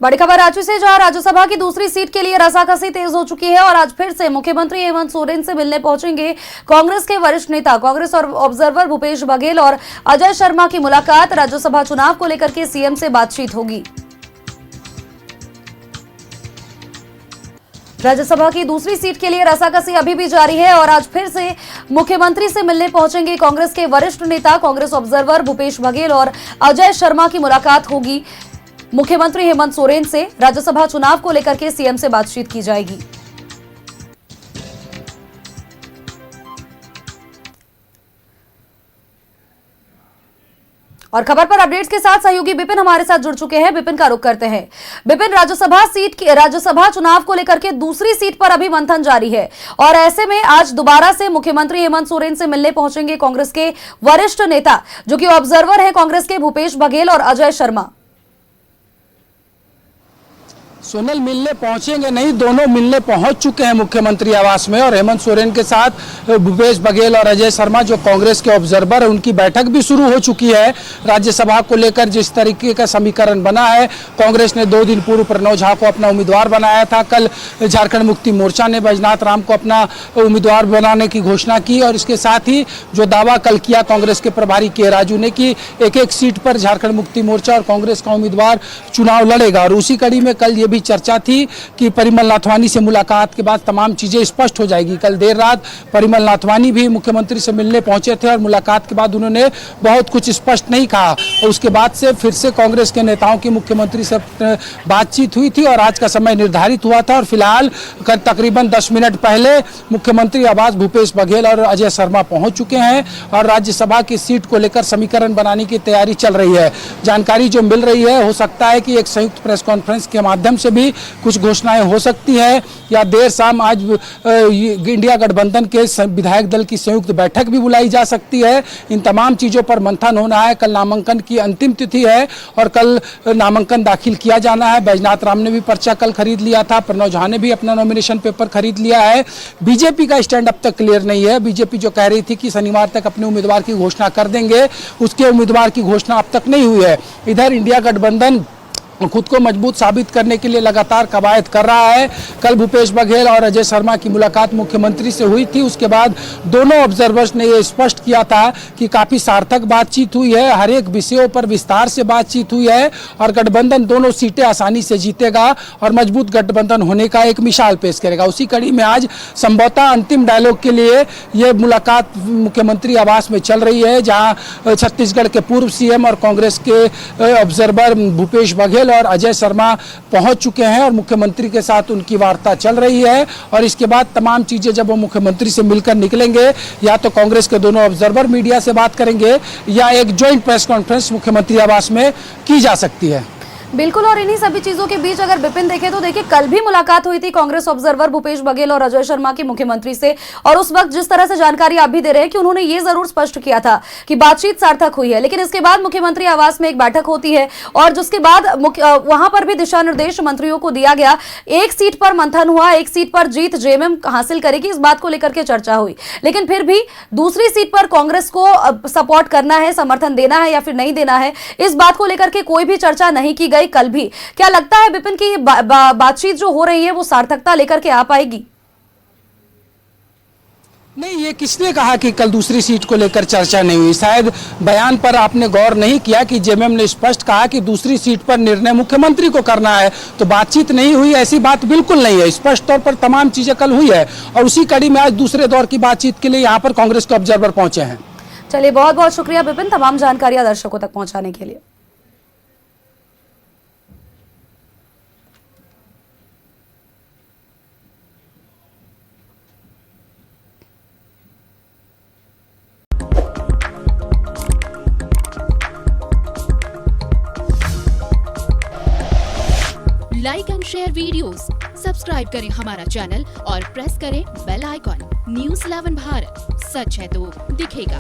बड़ी खबर रांची से, जहां राज्यसभा की दूसरी सीट के लिए रसाकसी तेज हो चुकी है और आज फिर से मुख्यमंत्री हेमंत सोरेन से मिलने पहुंचेंगे कांग्रेस के वरिष्ठ नेता। कांग्रेस और ऑब्जर्वर भूपेश बघेल और अजय शर्मा की मुलाकात। राज्यसभा चुनाव को लेकर के सीएम से बातचीत होगी। राज्यसभा की दूसरी सीट के लिए रसाकसी अभी भी जारी है और आज फिर से मुख्यमंत्री से मिलने पहुंचेंगे कांग्रेस के वरिष्ठ नेता। कांग्रेस ऑब्जर्वर भूपेश बघेल और अजय शर्मा की मुलाकात होगी। मुख्यमंत्री हेमंत सोरेन से राज्यसभा चुनाव को लेकर के सीएम से बातचीत की जाएगी। और खबर पर अपडेट्स के साथ सहयोगी विपिन हमारे साथ जुड़ चुके हैं। विपिन का रुख करते हैं। विपिन, राज्यसभा चुनाव को लेकर के दूसरी सीट पर अभी मंथन जारी है और ऐसे में आज दोबारा से मुख्यमंत्री हेमंत सोरेन से मिलने पहुंचेंगे कांग्रेस के वरिष्ठ नेता, जो कि ऑब्जर्वर है कांग्रेस के भूपेश बघेल और अजय शर्मा। सोनल, मिलने पहुंचेंगे नहीं, दोनों मिलने पहुंच चुके हैं मुख्यमंत्री आवास में और हेमंत सोरेन के साथ भूपेश बघेल और अजय शर्मा जो कांग्रेस के ऑब्जर्वर है उनकी बैठक भी शुरू हो चुकी है। राज्यसभा को लेकर जिस तरीके का समीकरण बना है, कांग्रेस ने 2 दिन पूर्व प्रणव झा को अपना उम्मीदवार बनाया था। कल झारखंड मुक्ति मोर्चा ने बैजनाथ राम को अपना उम्मीदवार बनाने की घोषणा की और इसके साथ ही जो दावा कल किया कांग्रेस के प्रभारी के राजू ने कि एक सीट पर झारखंड मुक्ति मोर्चा और कांग्रेस का उम्मीदवार चुनाव लड़ेगा। और उसी कड़ी में कल ये भी चर्चा थी कि परिमल नाथवानी से मुलाकात के बाद तमाम चीजें स्पष्ट हो जाएगी। कल देर रात परिमल नाथवानी भी मुख्यमंत्री से मिलने पहुंचे थे और मुलाकात के बाद उन्होंने बहुत कुछ स्पष्ट नहीं कहा और उसके बाद से फिर से कांग्रेस के नेताओं की मुख्यमंत्री से बातचीत हुई थी और आज का समय निर्धारित हुआ था। और फिलहाल तकरीबन 10 मिनट पहले मुख्यमंत्री आवास भूपेश बघेल और अजय शर्मा पहुंच चुके हैं और राज्यसभा की सीट को लेकर समीकरण बनाने की तैयारी चल रही है। जानकारी जो मिल रही है, हो सकता है कि एक संयुक्त प्रेस कॉन्फ्रेंस के माध्यम से भी कुछ घोषणाएं हो सकती है या देर शाम आज इंडिया गठबंधन के विधायक दल की संयुक्त बैठक भी बुलाई जा सकती है। इन तमाम चीजों पर मंथन होना है। कल नामांकन की अंतिम तिथि है और कल नामांकन दाखिल किया जाना है। बैजनाथ राम ने भी पर्चा कल खरीद लिया था, प्रणव झा ने भी अपना नॉमिनेशन पेपर खरीद लिया है। बीजेपी का स्टैंड अब तक क्लियर नहीं है। बीजेपी जो कह रही थी कि शनिवार तक अपने उम्मीदवार की घोषणा कर देंगे, उसके उम्मीदवार की घोषणा अब तक नहीं हुई है। इधर इंडिया गठबंधन खुद को मजबूत साबित करने के लिए लगातार कवायद कर रहा है। कल भूपेश बघेल और अजय शर्मा की मुलाकात मुख्यमंत्री से हुई थी। उसके बाद दोनों ऑब्जर्वर्स ने यह स्पष्ट किया था कि काफी सार्थक बातचीत हुई है, हर एक विषयों पर विस्तार से बातचीत हुई है और गठबंधन दोनों सीटें आसानी से जीतेगा और मजबूत गठबंधन होने का एक मिसाल पेश करेगा। उसी कड़ी में आज संभवतः अंतिम डायलॉग के लिए यह मुलाकात मुख्यमंत्री आवास में चल रही है, जहां छत्तीसगढ़ के पूर्व सीएम और कांग्रेस के ऑब्जर्वर भूपेश बघेल और अजय शर्मा पहुंच चुके हैं और मुख्यमंत्री के साथ उनकी वार्ता चल रही है। और इसके बाद तमाम चीजें जब वो मुख्यमंत्री से मिलकर निकलेंगे, या तो कांग्रेस के दोनों ऑब्जर्वर मीडिया से बात करेंगे या एक ज्वाइंट प्रेस कॉन्फ्रेंस मुख्यमंत्री आवास में की जा सकती है। बिल्कुल, और इन्हीं सभी चीजों के बीच अगर विपिन देखें तो देखिए, कल भी मुलाकात हुई थी कांग्रेस ऑब्जर्वर भूपेश बघेल और अजय शर्मा की मुख्यमंत्री से और उस वक्त जिस तरह से जानकारी आप भी दे रहे हैं कि उन्होंने ये जरूर स्पष्ट किया था कि बातचीत सार्थक हुई है। लेकिन इसके बाद मुख्यमंत्री आवास में एक बैठक होती है और जिसके बाद वहां पर भी दिशा निर्देश मंत्रियों को दिया गया। एक सीट पर मंथन हुआ, एक सीट पर जीत जेएमएम हासिल करेगी, इस बात को लेकर के चर्चा हुई। लेकिन फिर भी दूसरी सीट पर कांग्रेस को सपोर्ट करना है, समर्थन देना है या फिर नहीं देना है, इस बात को लेकर के कोई भी चर्चा नहीं की गई कल भी। क्या लगता है विपिन की बातचीत जो हो रही है वो सार्थकता लेकर के आ पाएगी? नहीं, ये किसने कहा कि कल दूसरी सीट को लेकर चर्चा नहीं हुई? शायद बयान पर आपने गौर नहीं किया कि जेएमएम ने स्पष्ट कहा कि दूसरी सीट पर निर्णय मुख्यमंत्री को करना है, तो बातचीत नहीं हुई ऐसी बात बिल्कुल नहीं है। स्पष्ट तौर पर तमाम चीजें कल हुई है और उसी कड़ी में आज दूसरे दौर की बातचीत के लिए यहाँ पर कांग्रेस के ऑब्जर्वर पहुंचे हैं। चलिए, बहुत बहुत शुक्रिया विपिन, तमाम जानकारियां दर्शकों तक पहुंचाने के लिए। Like and share videos, subscribe करें हमारा चैनल और प्रेस करें बेल आइकॉन। न्यूज़ 11 भारत, सच है तो दिखेगा।